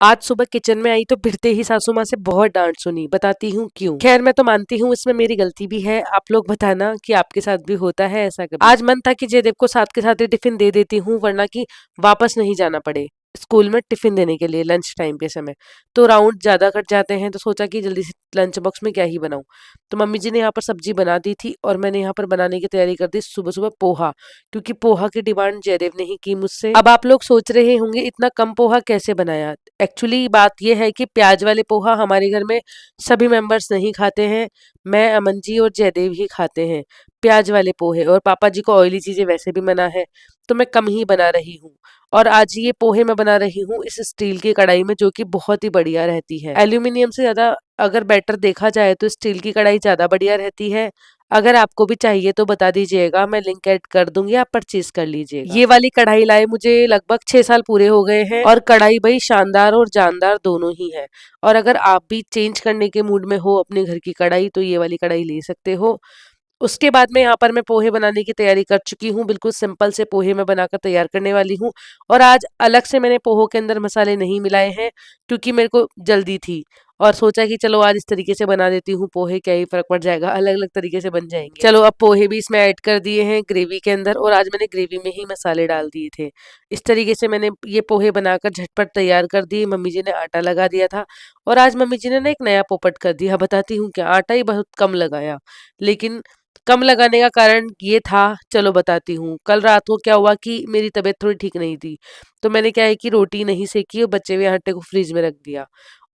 आज सुबह किचन में आई तो भिड़ते ही सासू माँ से बहुत डांट सुनी। बताती हूँ क्यों। खैर मैं तो मानती हूँ इसमें मेरी गलती भी है। आप लोग बताना कि आपके साथ भी होता है ऐसा कभी। आज मन था कि जयदेव को साथ के साथ ही टिफिन दे देती हूँ, वरना कि वापस नहीं जाना पड़े स्कूल में टिफिन देने के लिए लंच टाइम के समय। तो राउंड ज्यादा कट जाते हैं, तो सोचा कि जल्दी से लंच बॉक्स में क्या ही बनाऊं। तो मम्मी जी ने यहाँ पर सब्जी बना दी थी और मैंने यहाँ पर बनाने की तैयारी कर दी सुबह सुबह पोहा, क्योंकि पोहा की डिमांड जयदेव ने ही की मुझसे। अब आप लोग सोच रहे होंगे इतना कम पोहा कैसे बनाया। एक्चुअली बात यह है कि प्याज वाले पोहा हमारे घर में सभी मेंबर्स नहीं खाते हैं। मैं, अमन जी और जयदेव ही खाते हैं प्याज वाले पोहे, और पापा जी को ऑयली चीजें वैसे भी मना है, तो मैं कम ही बना रही हूँ। और आज ये पोहे मैं बना रही हूँ इस स्टील की कढ़ाई में, जो कि बहुत ही बढ़िया रहती है। एल्यूमिनियम से ज्यादा अगर बेटर देखा जाए तो स्टील की कढ़ाई ज्यादा बढ़िया रहती है। अगर आपको भी चाहिए तो बता दीजिएगा, मैं लिंक ऐड कर दूंगी, आप परचेज कर लीजिएगा। ये वाली कढ़ाई लाए मुझे लगभग 6 साल पूरे हो गए हैं, और कढ़ाई भाई शानदार और जानदार दोनों ही है। और अगर आप भी चेंज करने के मूड में हो अपने घर की कढ़ाई, तो ये वाली कढ़ाई ले सकते हो। उसके बाद में यहाँ पर मैं पोहे बनाने की तैयारी कर चुकी हूँ। बिल्कुल सिंपल से पोहे मैं बनाकर तैयार करने वाली हूँ। और आज अलग से मैंने पोहो के अंदर मसाले नहीं मिलाए हैं, क्योंकि मेरे को जल्दी थी। और सोचा कि चलो आज इस तरीके से बना देती हूँ पोहे, क्या ही फर्क पड़ जाएगा, अलग अलग तरीके से बन जाएंगे। चलो अब पोहे भी इसमें ऐड कर दिए हैं ग्रेवी के अंदर, और आज मैंने ग्रेवी में ही मसाले डाल दिए थे। इस तरीके से मैंने ये पोहे बनाकर झटपट तैयार कर दिए। मम्मी जी ने आटा लगा दिया था, और आज मम्मी जी ने ना एक नया पोपट कर दिया। बताती हूँ क्या, आटा ही बहुत कम लगाया। लेकिन कम लगाने का कारण ये था, चलो बताती हूँ। कल रात को क्या हुआ कि मेरी तबीयत थोड़ी ठीक नहीं थी, तो मैंने क्या है कि रोटी नहीं सेकी और बचे हुए आटे को फ्रिज में रख दिया।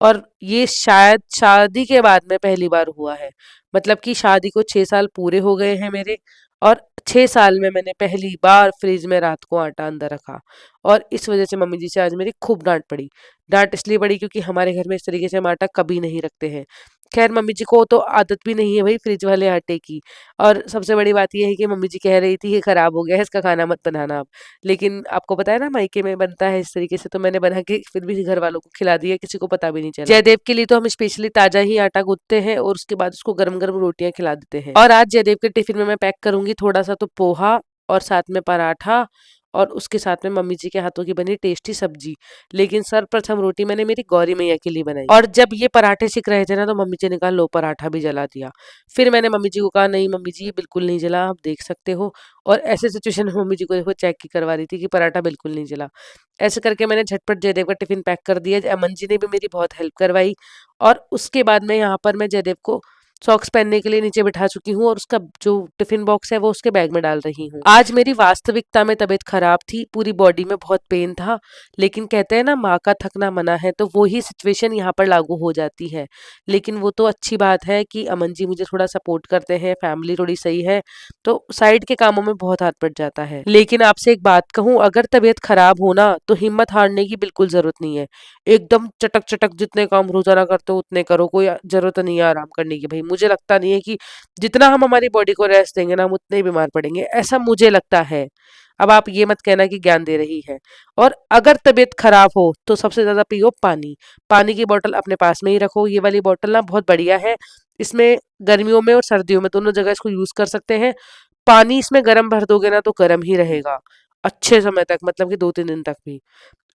और ये शायद शादी के बाद में पहली बार हुआ है। मतलब कि शादी को 6 साल पूरे हो गए हैं मेरे, और 6 साल में मैंने पहली बार फ्रिज में रात को आटा अंदर रखा। और इस वजह से मम्मी जी से आज मेरी खूब डांट पड़ी। डांट इसलिए पड़ी क्योंकि हमारे घर में इस तरीके से हम आटा कभी नहीं रखते हैं। खैर मम्मी जी को तो आदत भी नहीं है भाई फ्रिज वाले आटे की। और सबसे बड़ी बात ये है कि मम्मी जी कह रही थी ये खराब हो गया है, इसका खाना मत बनाना आप। लेकिन आपको पता है ना मायके में बनता है इस तरीके से, तो मैंने बना के फिर भी घर वालों को खिला दिया, किसी को पता भी नहीं चला। जयदेव के लिए तो हम स्पेशली ताजा ही आटा गूंथते हैं और उसके बाद उसको गरम गरम रोटियां खिला देते हैं। और आज जयदेव के टिफिन में मैं पैक करूंगी थोड़ा सा तो पोहा, और साथ में पराठा, और उसके साथ में मम्मी जी के हाथों की बनी टेस्टी सब्जी। लेकिन सर्वप्रथम रोटी मैंने मेरी गौरी मैया के लिए बनाई। और जब ये पराठे सिक रहे थे ना, तो मम्मी जी ने कहा लो पराठा भी जला दिया। फिर मैंने मम्मी जी को कहा नहीं मम्मी जी ये बिल्कुल नहीं जला, आप देख सकते हो। और ऐसे सिचुएशन में मम्मी जी को देखो चेक की करवा रही थी कि पराठा बिल्कुल नहीं जला। ऐसे करके मैंने झटपट जयदेव का टिफिन पैक कर दिया। अमन जी ने भी मेरी बहुत हेल्प करवाई। और उसके बाद में यहाँ पर मैं जयदेव को सॉक्स पहनने के लिए नीचे बिठा चुकी हूँ, और उसका जो टिफिन बॉक्स है वो उसके बैग में डाल रही हूँ। आज मेरी वास्तविकता में तबीयत खराब थी, पूरी बॉडी में बहुत पेन था। लेकिन कहते हैं ना माँ का थकना मना है, तो वो ही सिचुएशन यहाँ पर लागू हो जाती है। लेकिन वो तो अच्छी बात है कि अमन जी मुझे थोड़ा सपोर्ट करते हैं, फैमिली थोड़ी सही है, तो साइड के कामों में बहुत हाथ बट जाता है। लेकिन आपसे एक बात कहूँ, अगर तबीयत खराब हो ना तो हिम्मत हारने की बिल्कुल जरूरत नहीं है। एकदम चटक चटक जितने काम रोजाना करते हो उतने करो, कोई जरूरत नहीं है आराम करने की। भाई मुझे लगता नहीं है कि जितना हम हमारी बॉडी को रेस्ट देंगे ना हम उतने ही बीमार पड़ेंगे, ऐसा मुझे लगता है। अब आप ये मत कहना कि ज्ञान दे रही है। और अगर तबीयत खराब हो तो सबसे ज्यादा पियो पानी। पानी की बोतल अपने पास में ही रखो। ये वाली बोतल ना बहुत बढ़िया है, इसमें गर्मियों में और सर्दियों में दोनों जगह इसको यूज कर सकते हैं। पानी इसमें गर्म भर दोगे ना तो गर्म ही रहेगा अच्छे समय तक, मतलब कि 2-3 दिन तक भी।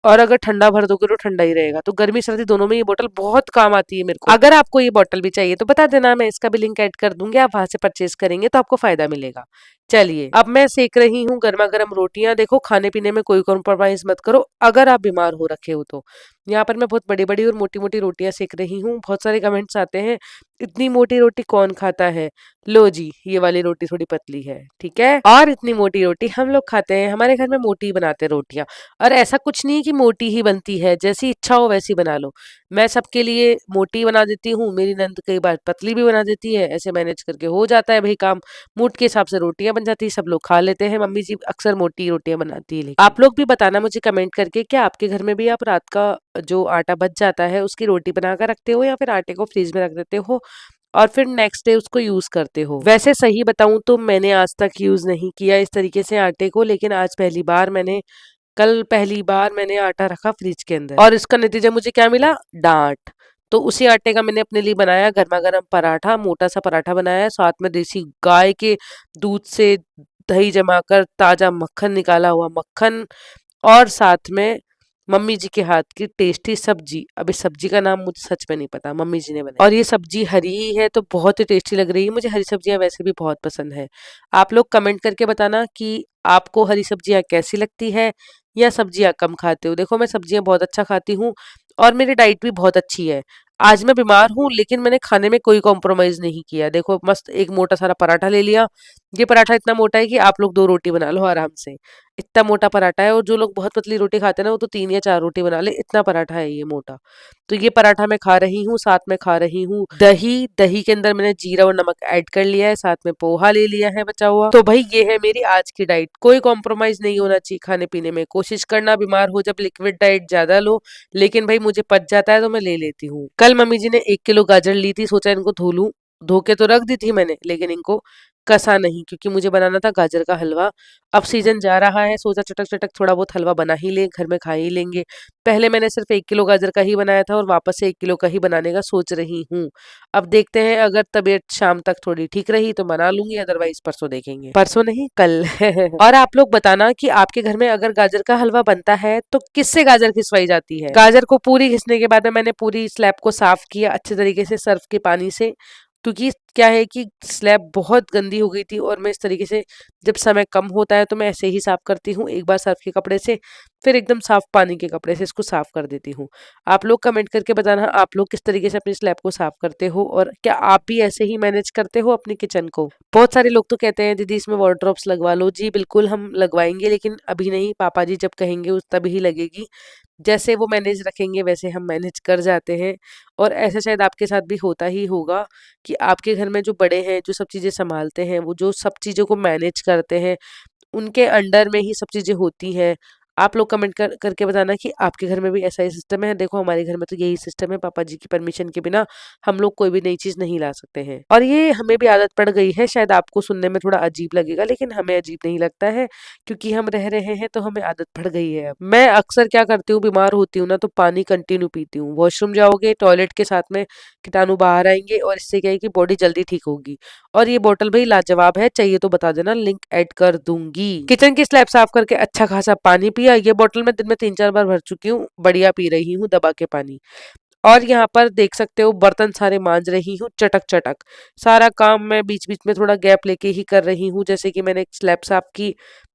और अगर ठंडा भर दोगे तो ठंडा ही रहेगा। तो गर्मी सर्दी दोनों में ये बोतल बहुत काम आती है मेरे को। अगर आपको ये बोतल भी चाहिए तो बता देना, मैं इसका भी लिंक ऐड कर दूंगी, आप वहां से परचेज करेंगे तो आपको फायदा मिलेगा। चलिए अब मैं सेक रही हूँ गर्मा गर्म रोटियां। देखो खाने पीने में कोई कॉम्प्रोमाइज मत करो अगर आप बीमार हो रखे हो तो। यहाँ पर मैं बहुत बड़ी बड़ी और मोटी मोटी रोटियां सेक रही हूँ। बहुत सारे कमेंट्स आते हैं इतनी मोटी रोटी कौन खाता है। लो जी ये वाली रोटी थोड़ी पतली है, ठीक है, और इतनी मोटी रोटी हम लोग खाते हैं। हमारे घर में मोटी ही बनाते हैं रोटियां। और ऐसा कुछ नहीं कि मोटी ही बनती है, जैसी इच्छा हो वैसी बना लो। मैं सबके लिए मोटी बना देती हूँ, मेरी नंद कई बार पतली भी बना देती है, ऐसे मैनेज करके हो जाता है भाई काम। मूड के हिसाब से रोटियां बन जाती है, सब लोग खा लेते हैं। मम्मी जी अक्सर मोटी रोटियां बनाती है। लेकिन आप लोग भी बताना मुझे कमेंट करके, क्या आपके घर में भी आप रात का जो आटा बच जाता है उसकी रोटी बनाकर रखते हो, या फिर आटे को फ्रीज में रख देते हो और फिर नेक्स्ट डे उसको यूज करते हो। वैसे सही बताऊं तो मैंने आज तक यूज नहीं किया इस तरीके से आटे को, लेकिन आज पहली बार मैंने, कल पहली बार मैंने आटा रखा फ्रिज के अंदर, और इसका नतीजा मुझे क्या मिला, डांट। तो उसी आटे का मैंने अपने लिए बनाया गर्मा गर्म पराठा, मोटा सा पराठा बनाया, साथ में देसी गाय के दूध से दही जमाकर ताजा मक्खन, निकाला हुआ मक्खन, और साथ में मम्मी जी के हाथ की टेस्टी सब्जी। अब इस सब्जी का नाम मुझे सच में नहीं पता, मम्मी जी ने बनाई और ये सब्जी हरी ही है तो बहुत ही टेस्टी लग रही है। मुझे हरी सब्जियां वैसे भी बहुत पसंद है। आप लोग कमेंट करके बताना कि आपको हरी सब्जियां कैसी लगती है या सब्जियां कम खाते हो। देखो मैं सब्जियां बहुत अच्छा खाती हूँ और मेरी डाइट भी बहुत अच्छी है। आज मैं बीमार हूँ लेकिन मैंने खाने में कोई कॉम्प्रोमाइज नहीं किया। देखो मस्त एक मोटा सारा पराठा ले लिया। ये पराठा इतना मोटा है कि आप लोग 2 रोटी बना लो आराम से। इतना मोटा पराठा है और जो लोग बहुत पतली रोटी खाते हैं ना वो तो 3 या 4 रोटी बना ले, इतना पराठा है ये मोटा। तो ये पराठा मैं खा रही हूँ, साथ में खा रही हूँ दही। दही के अंदर मैंने जीरा और नमक ऐड कर लिया है, साथ में पोहा ले लिया है बचा हुआ। तो भाई ये है मेरी आज की डाइट। कोई कॉम्प्रोमाइज नहीं होना चाहिए खाने पीने में। कोशिश करना बीमार हो जब लिक्विड डाइट ज्यादा लो, लेकिन भाई मुझे पच जाता है तो मैं ले लेती हूँ। कल मम्मी जी ने 1 किलो गाजर ली थी, सोचा इनको धो लूं। धो के तो रख दी थी मैंने लेकिन इनको कसा नहीं, क्योंकि मुझे बनाना था गाजर का हलवा। अब सीजन जा रहा है, सोचा चटक चटक थोड़ा बहुत हलवा बना ही ले, घर में खा ही लेंगे। पहले मैंने सिर्फ 1 किलो गाजर का ही बनाया था और वापस से 1 किलो का ही बनाने का सोच रही हूँ। अब देखते हैं, अगर तबीयत शाम तक थोड़ी ठीक रही तो बना लूंगी, अदरवाइज परसों देखेंगे। परसों नहीं, कल। और आप लोग बताना कि आपके घर में अगर गाजर का हलवा बनता है तो किससे गाजर खिसवाई जाती है। गाजर को पूरी घिसने के बाद में मैंने पूरी स्लैब को साफ किया अच्छे तरीके से सर्फ के पानी से, क्योंकि क्या है कि स्लैब बहुत गंदी हो गई थी और मैं इस तरीके से, जब समय कम होता है तो मैं ऐसे ही साफ करती हूँ, एक बार सर्फ के कपड़े से, फिर एकदम साफ पानी के कपड़े से इसको साफ कर देती हूँ। आप लोग कमेंट करके बताना आप लोग किस तरीके से अपनी स्लैब को साफ करते हो और क्या आप भी ऐसे ही मैनेज करते हो अपनी किचन को। बहुत सारे लोग तो कहते हैं दीदी इसमें वार्डरोब्स लगवा लो। जी बिल्कुल हम लगवाएंगे, लेकिन अभी नहीं, पापा जी जब कहेंगे उस तभी ही लगेगी। जैसे वो मैनेज रखेंगे वैसे हम मैनेज कर जाते हैं। और ऐसा शायद आपके साथ भी होता ही होगा कि आपके घर में जो बड़े हैं, जो सब चीज़ें सँभालते हैं, वो जो सब चीज़ों को मैनेज करते हैं, उनके अंडर में ही सब चीज़ें होती हैं। आप लोग कमेंट करके बताना कि आपके घर में भी ऐसा ही सिस्टम है। देखो हमारे घर में तो यही सिस्टम है, पापा जी की परमिशन के बिना हम लोग कोई भी नई चीज़ नहीं ला सकते हैं। और ये हमें भी आदत पड़ गई है, शायद आपको सुनने में थोड़ा अजीब लगेगा लेकिन हमें अजीब नहीं लगता है, क्योंकि हम रह रहे हैं तो हमें आदत पड़ गई है अब। मैं अक्सर क्या करती हूँ, बीमार होती हूँ ना तो पानी कंटिन्यू पीती हूँ। वॉशरूम जाओगे, टॉयलेट के साथ में कीटाणु बाहर आएँगे और इससे क्या है कि बॉडी जल्दी ठीक होगी। और ये बॉटल भाई लाजवाब है, चाहिए तो बता देना, लिंक ऐड कर दूंगी। किचन की स्लैब साफ करके अच्छा खासा पानी पिया। ये बॉटल मैं दिन में 3-4 बार भर चुकी हूँ, बढ़िया पी रही हूँ दबा के पानी। और यहाँ पर देख सकते हो बर्तन सारे मांज रही हूँ चटक चटक। सारा काम मैं बीच बीच में थोड़ा गैप लेके ही कर रही हूँ। जैसे कि मैंने एक स्लैब साफ की,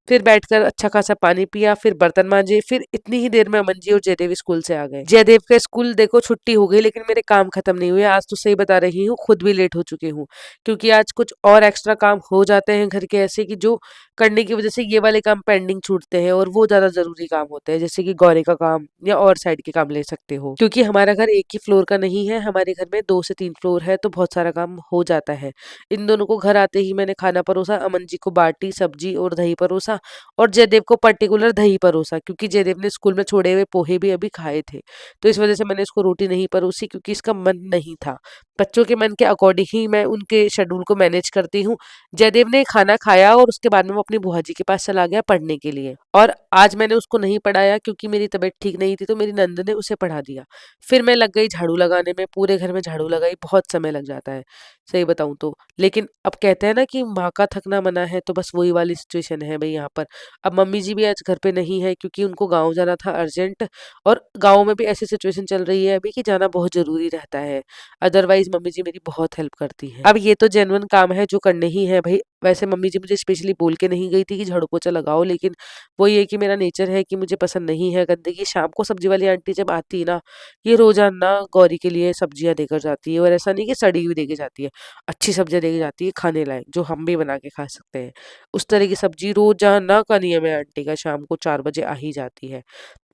फिर बैठकर अच्छा खासा पानी पिया, फिर बर्तन मांजे, फिर इतनी ही देर में अमन जी और जयदेव स्कूल से आ गए। जयदेव का स्कूल देखो छुट्टी हो गई लेकिन मेरे काम खत्म नहीं हुए। आज तो सही बता रही हूँ, खुद भी लेट हो चुकी हूँ, क्योंकि आज कुछ और एक्स्ट्रा काम हो जाते हैं घर के ऐसे कि जो करने की वजह से ये वाले काम पेंडिंग छूटते हैं और वो ज्यादा जरूरी काम होते हैं, जैसे कि गौरे का काम या और साइड के काम ले सकते हो। क्योंकि हमारा घर एक ही फ्लोर का नहीं है, हमारे घर में 2 से 3 फ्लोर है तो बहुत सारा काम हो जाता है। इन दोनों को घर आते ही मैंने खाना परोसा, अमन जी को बाटी सब्जी और दही परोसा और जयदेव को पर्टिकुलर दही परोसा, क्योंकि जयदेव ने स्कूल में छोड़े हुए पोहे भी अभी खाए थे। तो इस वजह से मैंने इसको रोटी नहीं परोसी, क्योंकि इसका मन नहीं था। बच्चों के मन के अकॉर्डिंग ही मैं उनके शेड्यूल को मैनेज करती हूँ। जयदेव ने खाना खाया और उसके बाद में वो अपनी बुआ जी के पास चला गया पढ़ने के लिए। और आज मैंने उसको नहीं पढ़ाया क्योंकि मेरी तबीयत ठीक नहीं थी, तो मेरी नंद ने उसे पढ़ा दिया। फिर मैं लग गई झाड़ू लगाने में, पूरे घर में झाड़ू लगाई, बहुत समय लग जाता है सही बताऊं तो। लेकिन अब कहते हैं ना कि माँ का थकना मना है, तो बस वही वाली सिचुएशन है भाई यहाँ पर। अब मम्मी जी भी आज घर पे नहीं है क्योंकि उनको गाँव जाना था अर्जेंट, और गाँव में भी ऐसी सिचुएशन चल रही है अभी कि जाना बहुत जरूरी रहता है। अदरवाइज मम्मी जी मेरी बहुत हेल्प करती है। अब ये तो जेन्युइन काम है जो करने ही है भाई। वैसे मम्मी जी मुझे स्पेशली बोल के नहीं गई थी कि झाड़ू पोछा लगाओ, लेकिन वो ये कि मेरा नेचर है कि मुझे पसंद नहीं है गंदगी। शाम को सब्जी वाली आंटी जब आती है ना, ये रोजाना गौरी के लिए सब्जियां देकर जाती है, और ऐसा नहीं कि सड़ी हुई देके जाती है, अच्छी सब्जियां देके जाती है खाने लायक, जो हम भी बना के खा सकते हैं। उस तरह की सब्जी रोजाना का नियम है आंटी का, शाम को 4 बजे आ ही जाती है।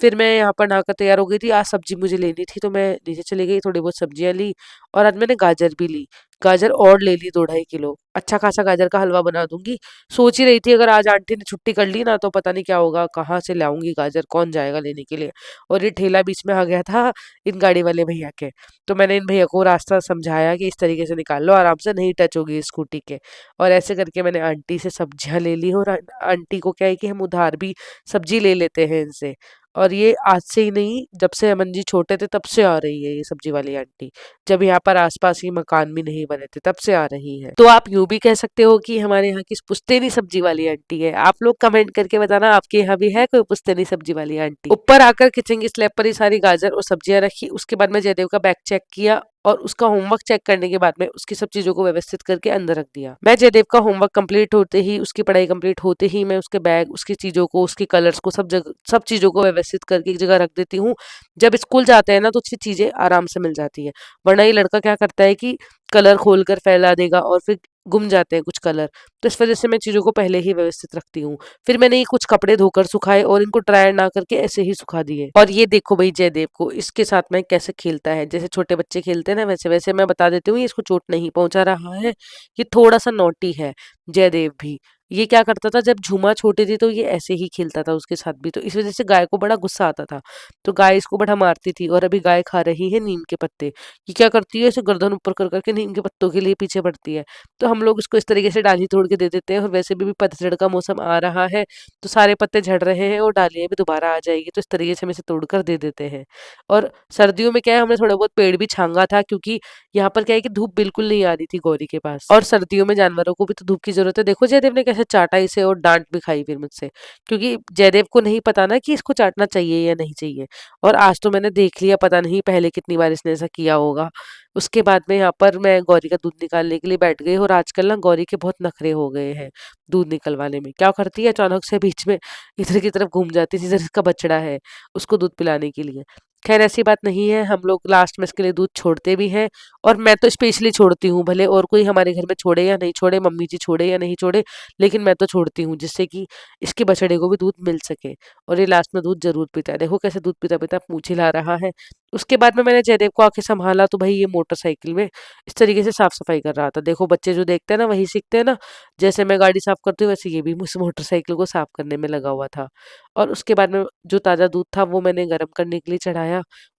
फिर मैं यहाँ पर नहाकर तैयार हो गई थी, आज सब्जी मुझे लेनी थी तो मैं नीचे चली गई, थोड़ी बहुत सब्जियां ली और आज मैंने गाजर भी ली। गाजर और ले ली 2-2.5 किलो, अच्छा खासा गाजर का हलवा बना दूंगी। सोच ही रही थी अगर आज आंटी ने छुट्टी कर ली ना तो पता नहीं क्या होगा, कहाँ से लाऊंगी गाजर, कौन जाएगा लेने के लिए। और ये ठेला बीच में आ गया था इन गाड़ी वाले भैया के, तो मैंने इन भैया को रास्ता समझाया कि इस तरीके से निकाल लो, आराम से नहीं टच होगी स्कूटी के। और ऐसे करके मैंने आंटी से सब्जियां ले ली, और आंटी को क्या है कि हम उधार भी सब्जी ले लेते हैं इनसे। और ये आज से ही नहीं, जब से अमन जी छोटे थे तब से आ रही है ये सब्जी वाली आंटी। जब यहाँ पर आसपास ही मकान भी नहीं बने थे तब से आ रही है। तो आप यूं भी कह सकते हो कि हमारे यहाँ की पुश्तैनी सब्जी वाली आंटी है। आप लोग कमेंट करके बताना आपके यहाँ भी है कोई पुश्तैनी सब्जी वाली आंटी। ऊपर आकर किचन की स्लैब पर ही सारी गाजर और सब्जियां रखी। उसके बाद मैं जयदेव का बैग चेक किया और उसका होमवर्क चेक करने के बाद में उसकी सब चीजों को व्यवस्थित करके अंदर रख दिया। मैं जयदेव का होमवर्क कंप्लीट होते ही, उसकी पढ़ाई कंप्लीट होते ही मैं उसके बैग, उसकी चीजों को, उसके कलर्स को, सब जगह सब चीजों को व्यवस्थित करके एक जगह रख देती हूँ। जब स्कूल जाते हैं ना तो उसकी चीजें आराम से मिल जाती है। वरना ये लड़का क्या करता है कि कलर खोल कर फैला देगा और फिर गुम जाते हैं कुछ कलर। तो इस वजह से मैं चीजों को पहले ही व्यवस्थित रखती हूँ। फिर मैंने ये कुछ कपड़े धोकर सुखाए और इनको ड्रायर ना करके ऐसे ही सुखा दिए। और ये देखो भाई जयदेव को, इसके साथ में कैसे खेलता है, जैसे छोटे बच्चे खेलते हैं ना वैसे वैसे। मैं बता देती हूँ ये इसको चोट नहीं पहुंचा रहा है, ये थोड़ा सा नॉटी है जयदेव भी। ये क्या करता था जब झूमा छोटी थी तो ये ऐसे ही खेलता था उसके साथ भी, तो इस वजह से गाय को बड़ा गुस्सा आता था। तो गाय इसको बड़ा मारती थी। और अभी गाय खा रही है नीम के पत्ते। ये क्या करती है, इसे गर्दन ऊपर कर करके नीम के पत्तों के लिए पीछे पड़ती है। तो हम लोग इसको इस तरीके से डाली तोड़ के दे देते हैं। और वैसे भी पतझड़ का मौसम आ रहा है तो सारे पत्ते झड़ रहे हैं और डालियां भी दोबारा आ जाएगी, तो इस तरीके से हम इसे तोड़ कर दे देते हैं। और सर्दियों में क्या है, हमने थोड़ा बहुत पेड़ भी छांगा था, क्योंकि यहाँ पर क्या है कि धूप बिल्कुल नहीं आ रही थी गौरी के पास। और सर्दियों में जानवरों को भी तो धूप की जरूरत है। देखो जयदेव ने कैसे चाटा इसे और डांट भी खाई फिर मुझसे, क्योंकि जयदेव को नहीं पता ना कि इसको चाटना चाहिए या नहीं चाहिए। और आज तो मैंने देख लिया, पता नहीं पहले कितनी बार इसने ऐसा किया होगा। उसके बाद में यहाँ पर मैं गौरी का दूध निकालने के लिए बैठ गई। और आजकल ना गौरी के बहुत नखरे हो गए हैं दूध निकलवाने में। क्या करती है, अचानक से बीच में इधर की तरफ घूम जाती है जिधर इसका बछड़ा है, उसको दूध पिलाने के लिए। खैर ऐसी बात नहीं है, हम लोग लास्ट में इसके लिए दूध छोड़ते भी हैं। और मैं तो स्पेशली छोड़ती हूँ, भले और कोई हमारे घर में छोड़े या नहीं छोड़े, मम्मी जी छोड़े या नहीं छोड़े, लेकिन मैं तो छोड़ती हूँ, जिससे कि इसके बछड़े को भी दूध मिल सके। और ये लास्ट में दूध जरूर पीता है। देखो कैसे दूध पीता पीता पूंछ हिला रहा है। उसके बाद में मैंने जयदेव को आके संभाला तो भाई ये मोटरसाइकिल में इस तरीके से साफ सफाई कर रहा था। देखो बच्चे जो देखते हैं ना वही सीखते हैं ना। जैसे मैं गाड़ी साफ करती हूँ वैसे ये भी उस मोटरसाइकिल को साफ करने में लगा हुआ था। और उसके बाद में जो ताज़ा दूध था वो मैंने गर्म करने के लिए चढ़ाया।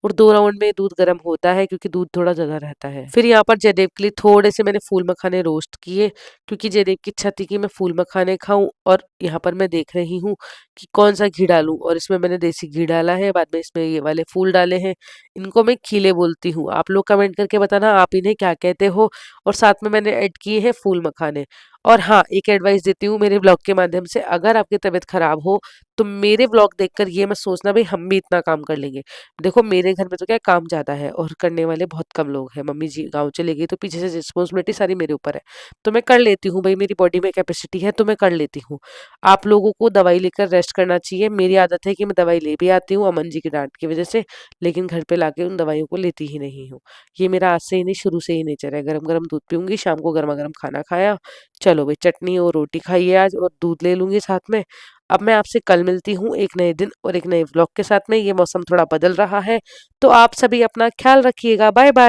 और 2 राउंड में दूध गर्म होता है, क्योंकि दूध थोड़ा ज़्यादा रहता है। फिर यहाँ पर जयदेव के लिए थोड़े से मैंने फूल मखाने रोस्ट किए, क्योंकि जयदेव की इच्छा थी कि मैं फूल मखाने खाऊं। और यहाँ पर मैं देख रही हूँ कि कौन सा घी डालूं, और इसमें मैंने देसी घी डाला है, बाद में इसमें ये वाले फूल डाले हैं। इनको मैं खीले बोलती हूँ। आप लोग कमेंट करके बताना आप इन्हें क्या कहते हो। और साथ में मैंने ऐड किए हैं फूल मखाने। और हाँ, एक एडवाइस देती हूँ मेरे ब्लॉग के माध्यम से, अगर आपकी तबीयत खराब हो तो मेरे ब्लॉग देखकर ये मत सोचना भाई हम भी इतना काम कर लेंगे। देखो मेरे घर में तो क्या काम ज्यादा है और करने वाले बहुत कम लोग हैं। मम्मी जी गाँव चली गई तो पीछे से रिस्पॉन्सिबिलिटी सारी मेरे ऊपर है। तो मैं कर लेती हूँ भाई, मेरी बॉडी में कैपेसिटी है तो मैं कर लेती हूँ। आप लोगों को दवाई लेकर रेस्ट करना चाहिए। मेरी आदत है कि मैं दवाई ले भी आती हूँ अमन जी की डांट की वजह से, लेकिन घर पे लाके उन दवाइयों को लेती ही नहीं हूँ। ये मेरा आज से ही नहीं, शुरू से ही नेचर है। गरम गरम दूध पीऊंगी, शाम को गर्मा गर्म खाना खाया, चलो भाई चटनी और रोटी खाइए आज, और दूध ले लूंगी साथ में। अब मैं आपसे कल मिलती हूँ एक नए दिन और एक नए व्लॉग के साथ में। ये मौसम थोड़ा बदल रहा है तो आप सभी अपना ख्याल रखिएगा। Bye bye.